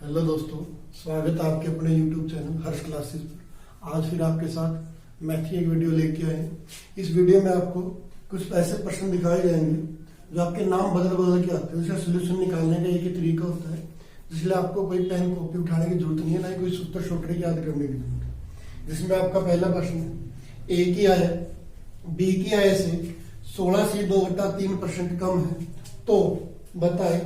Hello दोस्तों, स्वागत है आपके अपने YouTube चैनल हर्ष क्लासेस पर। आज फिर आपके साथ मैथ की एक वीडियो लेके आए। इस वीडियो में आपको कुछ ऐसे प्रश्न दिखाए जाएंगे जो आपके नाम बदल बदल के आते हैं। उसका सोल्यूशन निकालने का एक ही तरीका होता है, जिसलिए आपको कोई पेन कॉपी उठाने की जरूरत नहीं है, ना ही कोई सूत्र शोत्र याद करने की जरूरत है। जिसमें आपका पहला प्रश्न है, ए की आय बी की आय से 16/2/3% कम है, तो बताए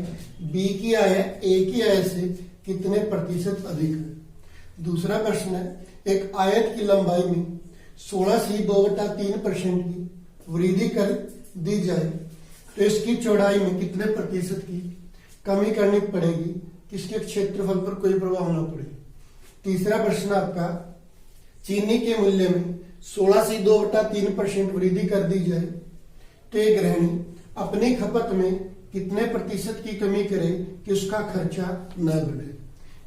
बी की आय ए की आय से कितने प्रतिशत अधिक है। दूसरा प्रश्न है, एक आयत की लंबाई में 16/2/3% की वृद्धि कर दी जाए तो इसकी चौड़ाई में कितने प्रतिशत की कमी करनी पड़ेगी, किसके क्षेत्रफल पर कोई प्रभाव न पड़े। तीसरा प्रश्न आपका, चीनी के मूल्य में 16/2/3% वृद्धि कर दी जाए तो एक गृहिणी अपनी खपत में कितने प्रतिशत की कमी करे कि उसका खर्चा न बढ़े।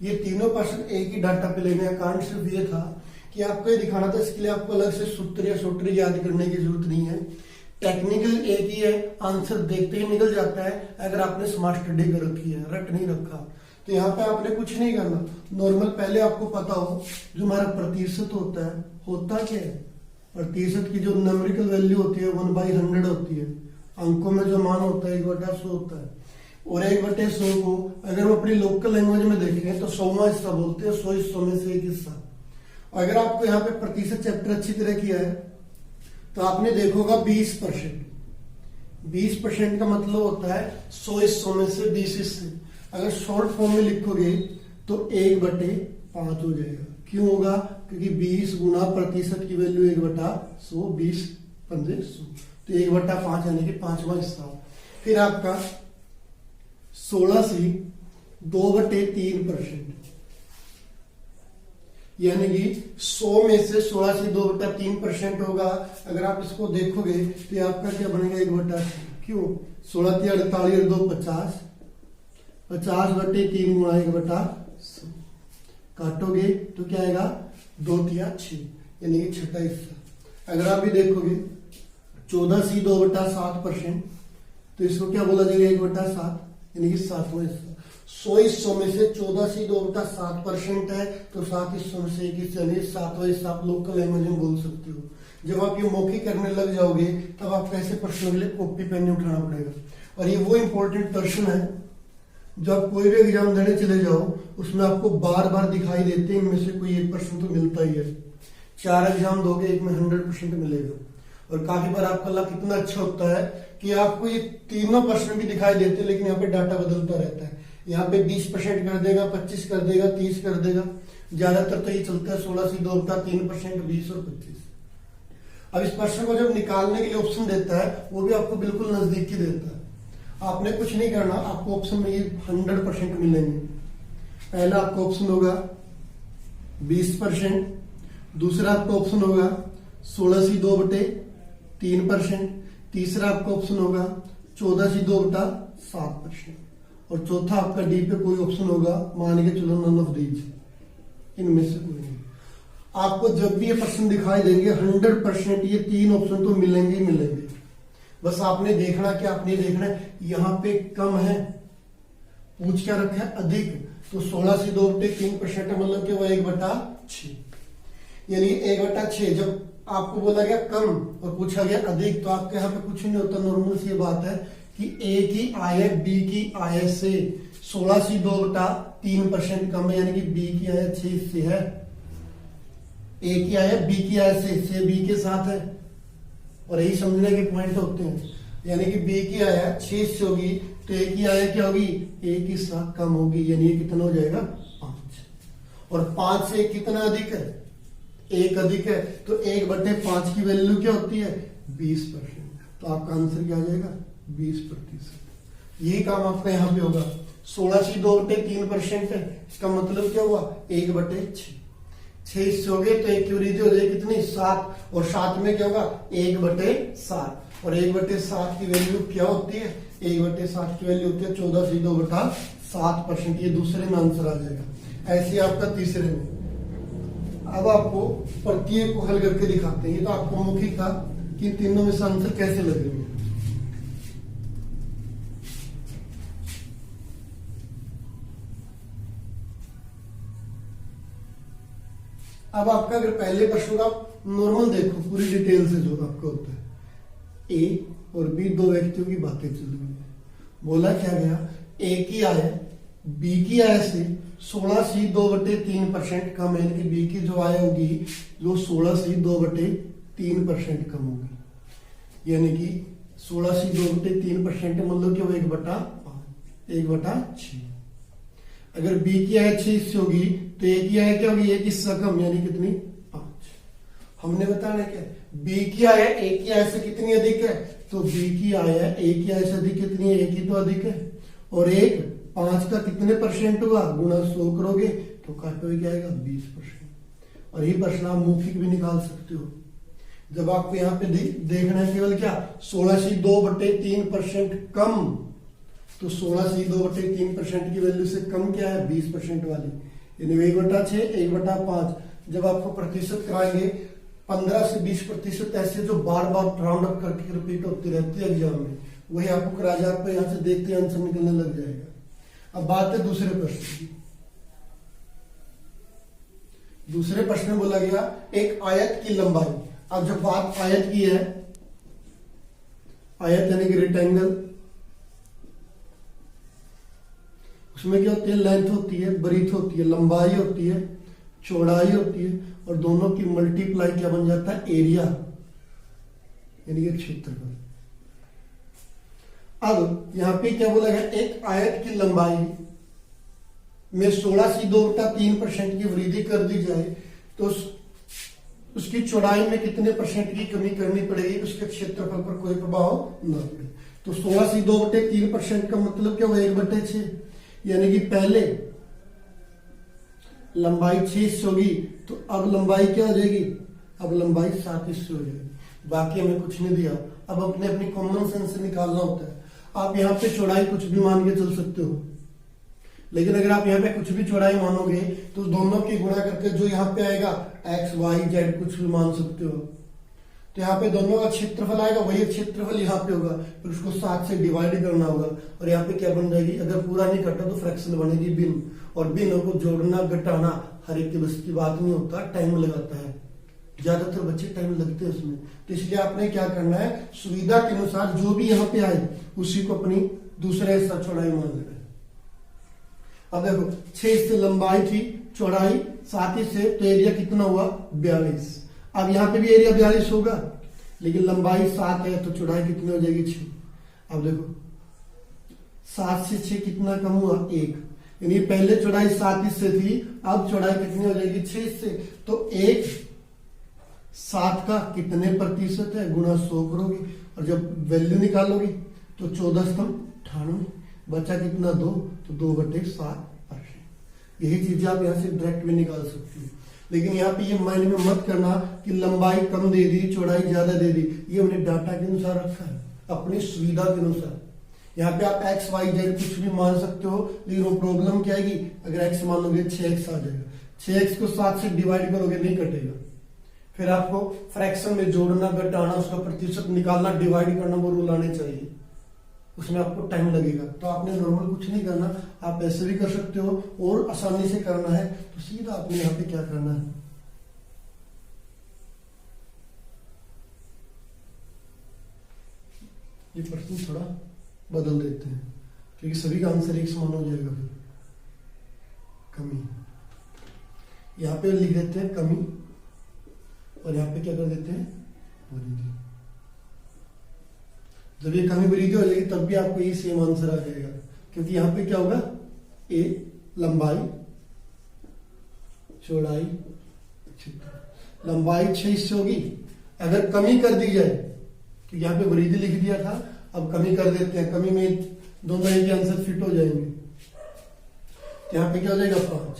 ये तीनों प्रश्न एक ही डाटा पे लेने का कारण सिर्फ ये था कि आपको ये दिखाना था। इसके लिए आपको अलग से सूत्र या सूत्र याद करने की जरूरत नहीं है। टेक्निकल एक ही है, आंसर देखते ही निकल जाता है अगर आपने स्मार्ट स्टडी कर रखी है, रट नहीं रखा। तो यहाँ पे आपने कुछ नहीं करना, नॉर्मल पहले आपको पता हो जो हमारा प्रतिशत होता है, होता क्या है, प्रतिशत की जो न्यूमेरिकल वैल्यू होती है 1/100 होती है। अंकों में जो मान होता है 1/100 होता है, और 1/100 को अगर हम अपनी लोकल लैंग्वेज में देखें तो 100वां हिस्सा बोलते हैं। 100 हिस्सों में से एक हिस्सा। अगर आपको यहाँ पे प्रतिशत चैप्टर अच्छी तरह किया है तो आपने देखोगा 20%। 20% का मतलब होता है 100 हिस्सों में से 20 हिस्से। अगर शॉर्ट फॉर्म में लिखोगे तो 1/5 हो जाएगा। क्यों होगा? क्योंकि 20 गुना प्रतिशत की वैल्यू 1/100, 20 पंजे 100, तो 1/5 यानी कि 5वां हिस्सा। फिर आपका 16/2/3%, यानी कि 100 में से 16/2/3% होगा। अगर आप इसको देखोगे तो आपका क्या बनेगा? 1/8। क्यों? 16×3 = 2 50, 50/3 गुणा 1/100 काटोगे तो क्या आएगा? 2×3 = 6, यानी कि छठा हिस्सा। अगर आप भी देखोगे 14/2/7%, तो इसको क्या बोला जाएगा? 1/7, यानी कि 7वां हिस्सा। 100 हिस्सों में से 14/2/7% है, तो 7 हिस्सों में से एक हिस्सा, यानी 7वां हिस्सा आप लोकल लैंग्वेज में बोल सकते हो। जब आप ये मौखिक करने लग जाओगे तब आपको ऐसे प्रश्नों के लिए कॉपी पेन नहीं उठाना पड़ेगा। और ये वो इंपॉर्टेंट प्रश्न है जो आप कोई भी एग्जाम देने चले जाओ उसमें आपको बार बार दिखाई देते हैं। इनमें से कोई एक प्रश्न तो मिलता ही है। 4 एग्जाम दोगे, एक में 100% मिलेगा। और काफी बार आपका लक इतना अच्छा होता है कि आपको ये तीनों प्रश्न भी दिखाई देते हैं, लेकिन यहाँ पे डाटा बदलता रहता है। यहाँ पे 20% कर देगा, 25 कर देगा, 30 कर देगा। ज्यादातर तो ये चलता है 16/2/3%, 20 और 25। अब इस प्रश्न को जब निकालने के लिए ऑप्शन देता है वो भी आपको बिल्कुल नजदीकी देता है। आपने कुछ नहीं करना, आपको ऑप्शन में ये 100% मिलेंगे। पहला आपका ऑप्शन होगा 20%, दूसरा आपका ऑप्शन होगा 16/2/3%, तीसरा आपका ऑप्शन होगा 14/2/7%, और चौथा आपका डी पे कोई ऑप्शन होगा, मान के चलो नन ऑफ दीज, इनमें से कोई नहीं। आपको जब भी ये प्रश्न दिखाई देंगे 100% ये 3 ऑप्शन तो मिलेंगे ही मिलेंगे। बस आपने देखना क्या, आपने देखना है यहाँ पे कम है, पूछ क्या रखा है? अधिक। तो 16/2/3% मतलब कि वो 1/6, यानी 1/6। जब आपको बोला गया कम और पूछा गया अधिक, तो आपके यहाँ पे कुछ नहीं होता। नॉर्मल सी बात है कि ए की आय बी की आय से 16/2/3% कम है, यानी कि बी की आय 6 हिस्से है। ए की आय बी की आय से बी के साथ है, और यही समझने के पॉइंट होते हैं। यानी कि बी की आय 6 हिस्से होगी, तो ए की आय क्या होगी? 1 हिस्सा कम होगी, यानी ये कितना हो जाएगा? 5। और 5 से कितना अधिक है? 1 अधिक है, तो 1/5 की वैल्यू क्या होती है? 20%। तो आपका आंसर क्या आ जाएगा? 20%। यही काम आपका यहाँ पे होगा। 16/2/3% है, इसका मतलब क्या हुआ? 1/6। 6 हिस्से हो गए, तो 1 की वृद्धि हो जाएगी कितनी? 7, और 7 में क्या होगा? 1/7, और 1/7 की वैल्यू क्या होती है? 1/7 की वैल्यू होती है 14/2/7%। ये दूसरे में आंसर आ जाएगा। ऐसे आपका तीसरे में। अब आपको प्रत्येक को हल करके दिखाते हैं। ये तो आपको मौखिक था कि तीनों में से आंसर कैसे लगेंगे। अब आपका अगर पहले प्रश्न का नॉर्मल देखो पूरी डिटेल से जो आपका होता है, ए और बी दो व्यक्तियों की बातें चल रही है। बोला क्या गया, ए की आय बी की आय से 16/2/3% कम है, यानी कि बी की जो आय होगी वो 16/2/3% कम होगी, यानी कि 16/2/3% मतलब कि वो 1/6। अगर बी की आय 6 से होगी तो ए की आय क्या होगी, एक हिस्सा कम, यानी कितनी 5। हमने बताना क्या, बी की आय ए की आय से कितनी अधिक है, तो बी की आय ए की आय से अधिक कितनी है, ए की तो अधिक है, और एक 5 का कितने परसेंट हुआ, गुणा 100 करोगे तो काटोगे क्या आएगा 20%। और ये प्रश्न आप मौखिक भी निकाल सकते हो। जब आपको यहाँ पे देखना है केवल क्या 16/2/3% कम, तो 16/2/3% की वैल्यू से कम क्या है 20% वाली, यानी 1/6 1/5। जब आपको प्रतिशत कराएंगे 15 से 20% ऐसे जो बार बार राउंड अप करके रिपीट होती रहती है एग्जाम में, वही आपको करा जाए, आपको यहाँ से देखते आंसर निकलने लग जाएगा। अब बात है दूसरे प्रश्न की। दूसरे प्रश्न में बोला गया एक आयत की लंबाई। अब जब बात आयत की है, आयत यानी कि रेक्टेंगल, उसमें क्या होती है, लेंथ होती है, ब्रीथ होती है, लंबाई होती है, चौड़ाई होती है, और दोनों की मल्टीप्लाई क्या बन जाता है, एरिया यानी कि क्षेत्रफल। अब यहां पे क्या बोला गया, एक आयत की लंबाई में 16/2/3% की वृद्धि कर दी जाए तो उसकी चौड़ाई में कितने परसेंट की कमी करनी पड़ेगी, उसके क्षेत्रफल पर कोई प्रभाव न पड़े। तो 16/2/3% का मतलब क्या हुआ, 1/6, यानी कि पहले लंबाई 6 से होगी तो अब लंबाई क्या हो जाएगी, अब लंबाई 7 से हो जाएगी। बाकी हमें कुछ नहीं दिया, अब अपने अपनी कॉमन सेंस से निकालना होता है। आप यहाँ पे चौड़ाई कुछ भी मान के चल सकते हो, लेकिन अगर आप यहाँ पे कुछ भी चौड़ाई मानोगे तो दोनों की गुणा करके जो यहाँ पे आएगा x y z कुछ भी मान सकते हो, तो यहाँ पे दोनों का क्षेत्रफल आएगा, वही क्षेत्रफल यहाँ पे होगा, फिर उसको 7 से डिवाइड करना होगा, और यहाँ पे क्या बन जाएगी, अगर पूरा नहीं कटा तो फ्रैक्शन बनेगी भिन्न, और भिन्नों को जोड़ना घटाना हर एक के बस की बात नहीं होता, टाइम लगाता है, ज्यादातर बच्चे टाइम लगते हैं उसमें। तो इसलिए आपने क्या करना है, सुविधा के अनुसार जो भी यहाँ पे आए उसी को अपनी दूसरा हिस्सा चौड़ाई मान लेना है। अब देखो 6 से लंबाई थी, चौड़ाई 7 से, तो एरिया कितना हुआ 42। अब यहाँ पे भी एरिया 42 होगा, लेकिन लंबाई 7 है तो चौड़ाई कितनी हो जाएगी 6। अब देखो 7 से 6 कितना कम हुआ 1, यानी पहले चौड़ाई 7 से थी, अब चौड़ाई कितनी हो जाएगी 6 से, तो 1 7 का कितने प्रतिशत है, गुणा 100 करोगे, और जब वैल्यू निकालोगे तो 14/98, बचा कितना 2, तो 2/7%। यही चीजें आप यहाँ से डायरेक्ट भी निकाल सकते हो, लेकिन यहाँ पे ये माइंड में मत करना कि लंबाई कम दे दी चौड़ाई ज्यादा दे दी, ये हमने डाटा के अनुसार रखा है, अपनी सुविधा के अनुसार। यहाँ पे आप x y z कुछ भी मान सकते हो, लेकिन वो प्रॉब्लम क्या आएगी, अगर x मानोगे 6x आ जाएगा, 6x को 7 से डिवाइड करोगे नहीं कटेगा, फिर आपको फ्रैक्शन में जोड़ना घटाना, उसका प्रतिशत निकालना, डिवाइड करना, वो रूल आने चाहिए, उसमें आपको टाइम लगेगा। तो आपने नॉर्मल कुछ नहीं करना, आप ऐसे भी कर सकते हो, और आसानी से करना है तो सीधा आपने यहाँ पे क्या करना है, ये प्रश्न थोड़ा बदल देते हैं क्योंकि सभी का आंसर एक समान हो जाएगा। फिर कमी यहाँ पे लिख देते हैं कमी, और यहाँ पे क्या कर देते हैं वृद्धि। जब ये कमी वृद्धि हो जाएगी तब भी आपको ये सेम आंसर आ जाएगा, क्योंकि यहाँ पे क्या होगा, ए लंबाई चौड़ाई लंबाई 6 से होगी, अगर कमी कर दी जाए, तो यहाँ पे वृद्धि लिख दिया था, अब कमी कर देते हैं, कमी में दोनों के आंसर फिट हो जाएंगे। तो यहाँ पे क्या हो जाएगा 5,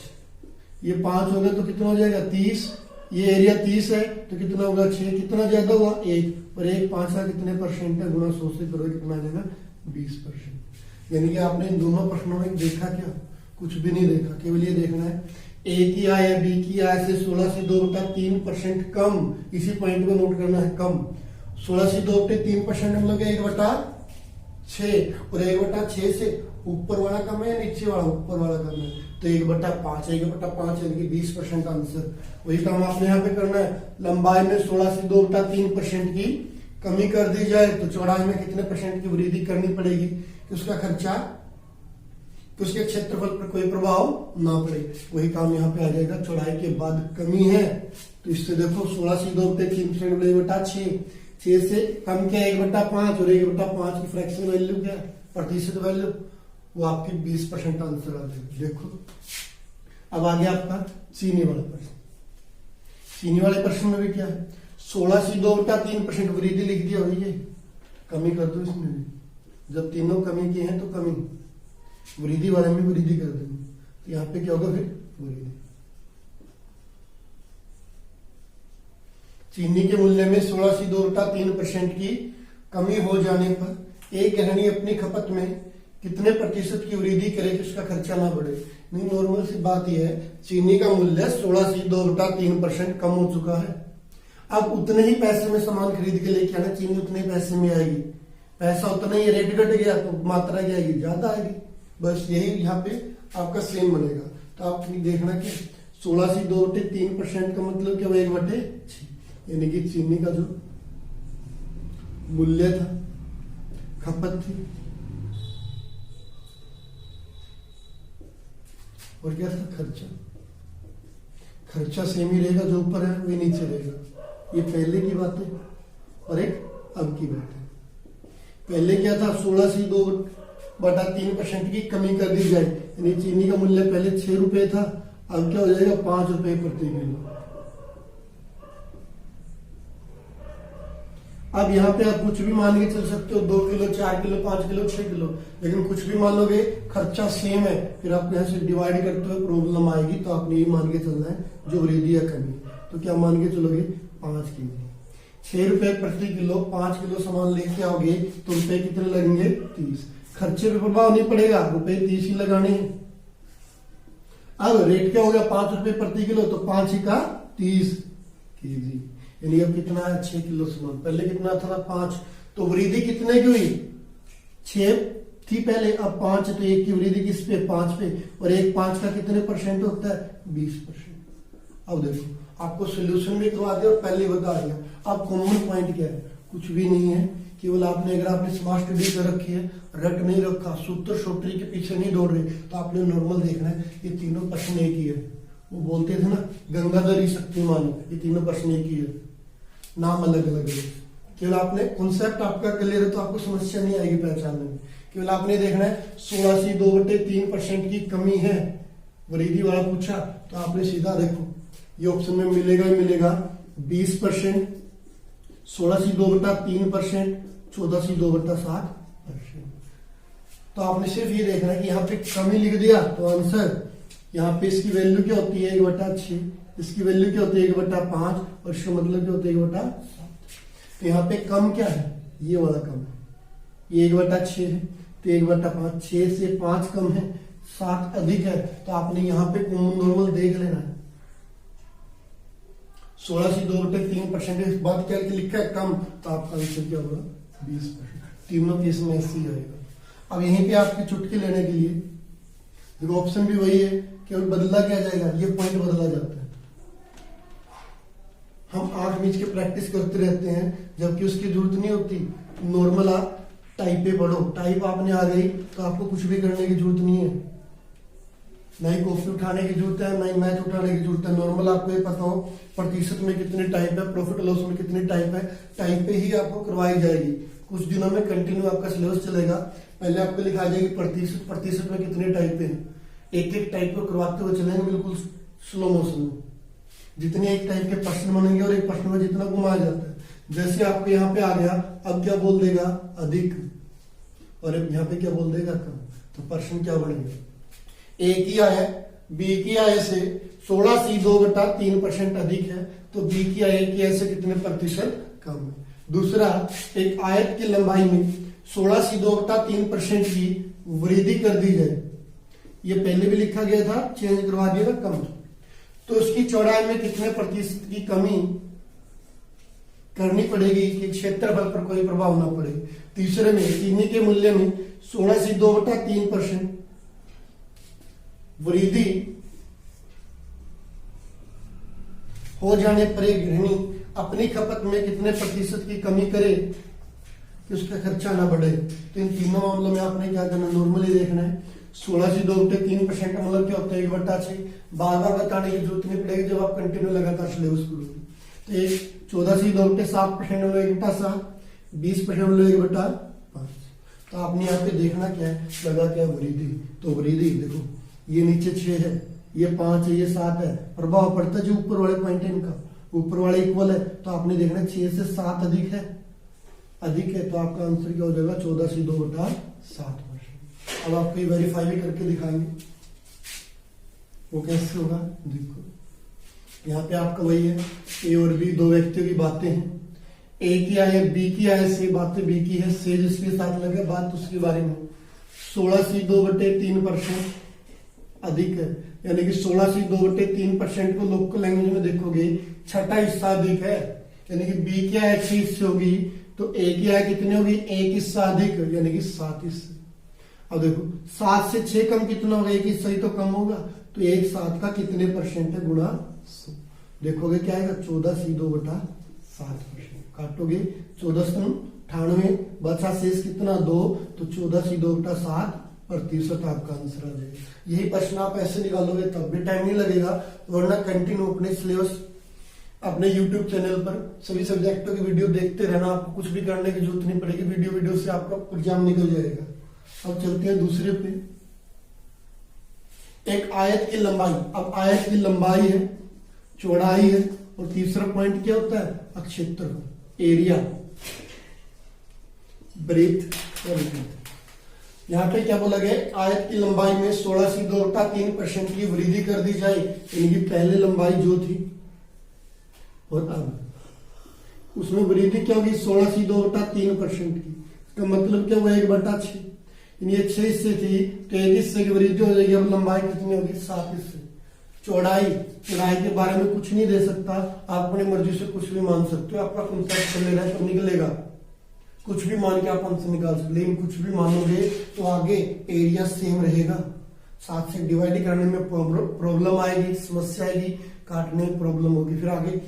ये 5 होगा तो कितना हो जाएगा 30, ये एरिया 30 है तो कितना होगा 6, कितना ज्यादा हुआ 1, और 1 5 का कितने परसेंट है, गुणा 100 से करोगे कितना आ जाएगा 20%। यानी कि आपने इन दोनों प्रश्नों में देखा क्या, कुछ भी नहीं देखा, केवल ये देखना है ए की आय है बी की आय से 16/2/3% कम, इसी पॉइंट को नोट करना है, कम 16/2/3% मतलब 1/6, और 1/6 से ऊपर वाला कम है या नीचे वाला? ऊपर वाला कम है, तो 1/5, 1/5 यानी कि 20% आंसर। वही काम आपने यहाँ पे करना है। लंबाई में 16 से 2/3% की कमी कर दी जाए तो चौड़ाई में कितने परसेंट की वृद्धि करनी पड़ेगी कि उसका खर्चा, कि उसके क्षेत्रफल पर कोई प्रभाव ना पड़े। वही काम यहाँ पे आ जाएगा। चौड़ाई के बाद कमी है तो इससे देखो 16 से 2/3% 1/6, 6 से कम क्या है 1/5, और 1/5 की फ्रैक्शन वैल्यू क्या है, प्रतिशत वैल्यू, वो आपकी 20% आंसर आ जाएगी। देखो अब आगे आपका चीनी वाला प्रश्न। चीनी वाले प्रश्न में भी क्या है, 16 से 2/3% वृद्धि लिख दिया, वही है, कमी कर दो इसमें भी। जब तीनों कमी के हैं तो कमी, वृद्धि वाले में वृद्धि कर देंगे, तो यहाँ पे क्या होगा फिर वृद्धि। चीनी के मूल्य में 16 से 2/3% की कमी हो जाने पर एक गृहिणी अपनी खपत में कितने प्रतिशत की वृद्धि करे कि उसका खर्चा ना बढ़े। नहीं, नॉर्मल सी बात यह है, चीनी का मूल्य 16 से 2/3% कम हो चुका है। अब उतने ही पैसे में सामान खरीद के लेके आना, चीनी उतने ही पैसे में आएगी, पैसा उतना ही, रेट घट गया तो मात्रा क्या आएगी, ज्यादा आएगी। बस यही यहाँ पे आपका सेम बनेगा। तो आप देखना कि 16 से 2/3% का मतलब क्या, 1/6, यानी कि चीनी का जो मूल्य था, खपत थी, और क्या था खर्चा, खर्चा सेम ही रहेगा, जो ऊपर है वही नीचे रहेगा। ये पहले की बात है और एक अब की बात है। पहले क्या था, 16 से 2/3% की कमी कर दी जाए, यानी चीनी का मूल्य पहले 6 रुपए था, अब क्या हो जाएगा 5 रुपए प्रति किलो। अब यहाँ पे आप कुछ भी मान के चल सकते हो, 2 किलो, 4 किलो, 5 किलो, 6 किलो, लेकिन कुछ भी मान लोगे, खर्चा सेम है, फिर आप यहाँ से डिवाइड करते हुए प्रॉब्लम आएगी, तो आपने ये मान के चलना है जो वृद्धि या कमी। तो क्या मान के चलोगे, 5 केजी, 6 रुपए प्रति किलो, 5 किलो सामान लेके आओगे तो रुपए कितने लगेंगे, 30। खर्चे पे प्रभाव नहीं पड़ेगा, रुपए 30 ही लगाने हैं। अब रेट क्या हो गया, 5 रुपए प्रति किलो, तो 5 ही का 30 केजी, यानी अब कितना है, 6 किलो सामान। पहले कितना था, 5, तो वृद्धि कितने की हुई, 6 थी पहले, अब 5, तो 1 की वृद्धि किस पे, 5 पे, और 1 5 का कितने परसेंट होता है, 20%। अब देखो आपको सोल्यूशन भी करवा दिया और पहले बता दिया। अब कॉमन पॉइंट क्या है, कुछ भी नहीं है, केवल आपने, अगर आपने स्मार्ट स्टडी कर रखी है, रट नहीं रखा, सूत्र शोत्री के पीछे नहीं दौड़ रहे, तो आपने नॉर्मल देखना है। ये तीनों प्रश्न एक ही है, वो बोलते थे ना गंगाधरी शक्तिमान, ये तीनों प्रश्न एक ही है, नाम अलग अलग है। केवल आपने कॉन्सेप्ट आपका क्लियर है तो आपको समस्या नहीं आएगी पहचानने में। केवल आपने देखना है 16 से 2/3% की कमी है, वृद्धि वाला पूछा, तो आपने सीधा देखो ये ऑप्शन में मिलेगा ही मिलेगा, 20%, 16 से 2/3%, 14 से 2/7%। तो आपने सिर्फ ये देखना है कि यहाँ पे कमी लिख दिया तो आंसर, यहाँ पे इसकी वैल्यू क्या होती है, 1/6, इसकी वैल्यू क्या होती है, 1/5, और इसका मतलब क्या होता है, 1/7। तो यहाँ पे कम क्या है, ये वाला कम है, ये 1/6 है, तो 1/5, 6 से 5 कम है, 7 अधिक है, तो आपने यहाँ पे कॉमन नॉर्मल देख लेना है। 16 से 2/3% इस बात क्या लिखा है कम, तो आपका आंसर क्या होगा, 20%। तीनों केस में ऐसे ही आएगा। अब यहीं पे आपकी चुटकी लेने के लिए देखो ऑप्शन भी वही है, केवल बदला क्या जाएगा, ये पॉइंट बदला जाता है। हम 8 बीच के प्रैक्टिस करते रहते हैं, जबकि उसकी जरूरत नहीं होती। नॉर्मल आप टाइप पे पढ़ो, टाइप आपने आ गई तो आपको कुछ भी करने की जरूरत नहीं है, ना ही कॉपी उठाने की जरूरत है, ना ही मैथ उठाने की जरूरत है। नॉर्मल आपको ये पता हो प्रतिशत में कितने टाइप है, प्रॉफिट लॉस में कितने टाइप है, टाइप पे ही आपको करवाई जाएगी। कुछ दिनों में कंटिन्यू आपका सिलेबस चलेगा, पहले आपको लिखा जाएगी प्रतिशत, प्रतिशत में कितने टाइप है, एक एक टाइप को करवाते हुए चलेंगे बिल्कुल स्लो मोशन में। जितने एक टाइप के प्रश्न बनेंगे और एक प्रश्न में जितना घुमाया जाता है, जैसे आपको यहाँ पे आ गया, अब क्या बोल देगा, अधिक, और अब यहाँ पे क्या बोल देगा, कम, तो प्रश्न क्या बनेगा, ए की आय बी की आय से 16 से 2/3% अधिक है, तो बी की आय की आय से कितने प्रतिशत कम है। दूसरा, एक आयत की लंबाई में 16 से 2/3% की वृद्धि कर दी जाए, ये पहले भी लिखा गया था, चेंज करवा दिया था, कम, तो उसकी चौड़ाई में कितने प्रतिशत की कमी करनी पड़ेगी कि क्षेत्रफल पर कोई प्रभाव ना पड़े। तीसरे में चीनी के मूल्य में 16.2/3% वृद्धि हो जाने पर एक गृहिणी अपनी खपत में कितने प्रतिशत की कमी करे कि उसका खर्चा ना बढ़े। तो इन तीनों मामलों में आपने क्या करना, नॉर्मली देखना है। 16.2/3% का मतलब क्या होता है, 1/6। बार बार बताने की जरूरत नहीं पड़ेगी जब आप कंटिन्यू लगातार सिलेबस करोगे। तो एक 14.2/7% मतलब 1/7, 20% मतलब 1/5। तो आपने यहाँ पे देखना क्या है, लगा क्या वृद्धि। तो वृद्धि देखो, ये नीचे 6 है, ये 5 है, ये 7 है, प्रभाव पड़ता है जो ऊपर वाले पॉइंट है इनका, ऊपर वाले इक्वल है। तो आपने देखना 6 से 7 अधिक है, तो आपका आंसर क्या हो जाएगा 14.2/7%। अब आपको ये वेरीफाई भी करके दिखाएंगे वो कैसे होगा। देखो यहाँ पे आपका वही है, ए और बी दो व्यक्तियों की बातें हैं। ए की आय बी की आय से, बातें बी की है, से जिसके साथ लगे बात उसके बारे में। 16.2/3% अधिक है, यानी कि 16.2/3% को लोकल लैंग्वेज में देखोगे छठा हिस्सा अधिक है, यानी कि बी की आय 6 हिस्से होगी तो ए की आय कितनी होगी, 1 हिस्सा अधिक, यानी कि 7 हिस्से। अब देखो 7 से 6 कम कितना होगा, 1 हिस्सा ही तो कम होगा। तो 1/7 का कितने परसेंट है, गुणा 100। देखोगे क्या आएगा 14.2/7%। काटोगे 14×98, बचा शेष कितना 2, तो 14.2/7% आपका आंसर आ जाएगा। यही प्रश्न आप ऐसे निकालोगे तब भी टाइम नहीं लगेगा, वरना कंटिन्यू अपने सिलेबस अपने YouTube चैनल पर सभी सब्जेक्टों की वीडियो देखते रहना, आपको कुछ भी करने की जरूरत नहीं पड़ेगी, वीडियो से आपका एग्जाम निकल जाएगा। अब चलते हैं दूसरे पे। एक आयत की लंबाई, अब आयत की लंबाई है, चौड़ाई है, और तीसरा पॉइंट क्या होता है, क्षेत्रफल, एरिया, ब्रेथ। यहाँ पे क्या बोला गया, आयत की लंबाई में 16.2/3% की वृद्धि कर दी जाए, यानी कि पहले लंबाई जो थी और अब उसमें वृद्धि क्या होगी 16.2/3% की। इसका मतलब क्या हुआ 1/6, यानी ये 6 हिस्से थी तो 1 हिस्से की वृद्धि हो जाएगी। अब लंबाई कितनी होगी 7 हिस्से। चौड़ाई के बारे में कुछ नहीं दे सकता, आप अपनी मर्जी से कुछ भी मान सकते हो, आपका कॉन्सेप्ट चल रहा है तो निकलेगा, कुछ भी मान के आप आंसर निकाल सकते, लेकिन कुछ भी मानोगे तो आगे एरिया सेम रहेगा। 7 से डिवाइड करने में प्रॉब्लम आएगी, समस्या आएगी, काटने में प्रॉब्लम होगी, फिर आगे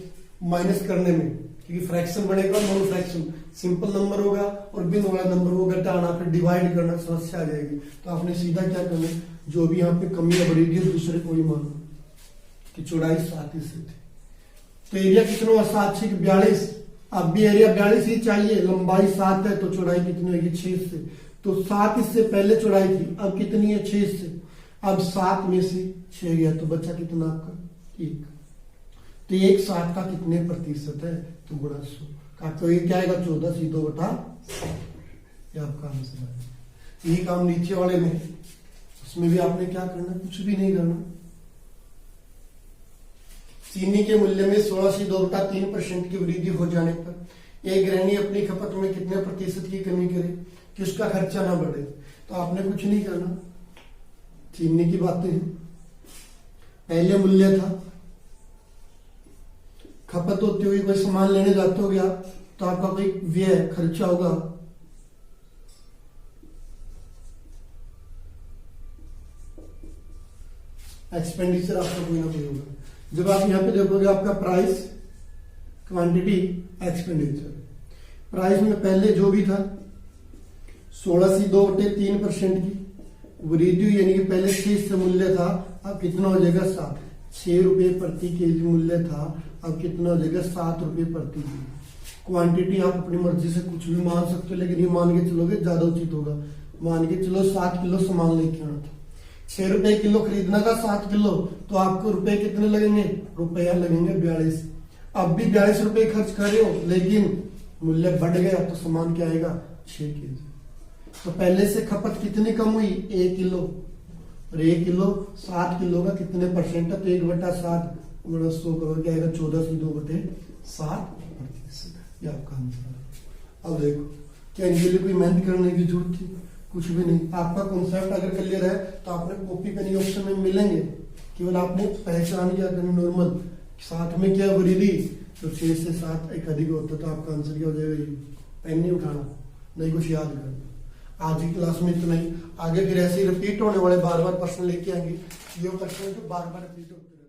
माइनस करने में, क्योंकि फ्रैक्शन बनेगा, नॉन फ्रैक्शन सिंपल नंबर होगा और बिन वाला नंबर को घटाना, फिर डिवाइड करना, समस्या आ जाएगी। तो आपने सीधा क्या करना, जो भी यहाँ पे कमी या बढ़ी है दूसरे को ही मानो कि चौड़ाई 7 हिस्से थी। तो एरिया कितना हुआ 7 6 42, अब भी एरिया 42 ही चाहिए, लंबाई 7 है तो चौड़ाई कितनी होगी 6 हिस्से। तो 7 हिस्से पहले चौड़ाई थी, अब कितनी है 6 हिस्से। अब 7 में से 6 गया तो बचा कितना आपका 1। तो 1/7 का कितने प्रतिशत है, तो गुणा 100 का, तो ये क्या आएगा 14.2/7, ये आपका आंसर है। यही काम नीचे वाले में, उसमें भी आपने क्या करना, कुछ भी नहीं करना। चीनी के मूल्य में 16.2/3% की वृद्धि हो जाने पर एक गृहिणी अपनी खपत में कितने प्रतिशत की कमी करे कि उसका खर्चा ना बढ़े। तो आपने कुछ नहीं करना, चीनी की बातें हैं, पहले मूल्य था, खपत होती हुई कोई सामान लेने जाते हो आप तो आपका कोई व्यय खर्चा होगा, एक्सपेंडिचर आपका कोई ना कोई होगा। जब आप यहाँ पे देखोगे आपका प्राइस, क्वांटिटी, एक्सपेंडिचर, प्राइस में पहले जो भी था 16.2/3% की वृद्धि, यानी कि पहले 6 से मूल्य था, अब कितना हो जाएगा 7, 6 रुपए प्रति केजी मूल्य था, अब कितना हो जाएगा 7 रुपए प्रति केजी। क्वांटिटी आप अपनी मर्जी से कुछ भी मान सकते हो, लेकिन ये मान के चलोगे ज्यादा उचित होगा। मान के चलो 7 किलो सामान लेके आना था, 6 रुपए किलो खरीदना था 7 किलो, तो आपको रुपए कितने लगेंगे, रुपया लगेंगे 42। अब भी 42 रुपए खर्च कर रहे हो, लेकिन मूल्य बढ़ गया तो सामान क्या आएगा 6 केजी। तो पहले से खपत कितनी कम हुई 1 किलो, और 1 किलो 7 किलो का कितने परसेंट है, तो 1/7 गुणा 100 करोगे क्या आएगा 14.2/7%। ये आपका आंसर है। अब देखो क्या इनके लिए कोई मेहनत करने की जरूरत थी, कुछ भी नहीं। आपका कॉन्सेप्ट अगर क्लियर है तो आपने कॉपी पेन ऑप्शन में मिलेंगे, केवल आपने पहचान किया करनी नॉर्मल, साथ में क्या वृद्धि, तो 6 से 7 एक अधिक होता तो आपका आंसर क्या हो जाएगा, पेन नहीं उठाना, नहीं कुछ याद करना। आज की क्लास में इतना ही, आगे फिर ऐसे ही रिपीट होने वाले बार बार प्रश्न लेके आएंगे, ये प्रश्न जो बार बार रिपीट होते हैं।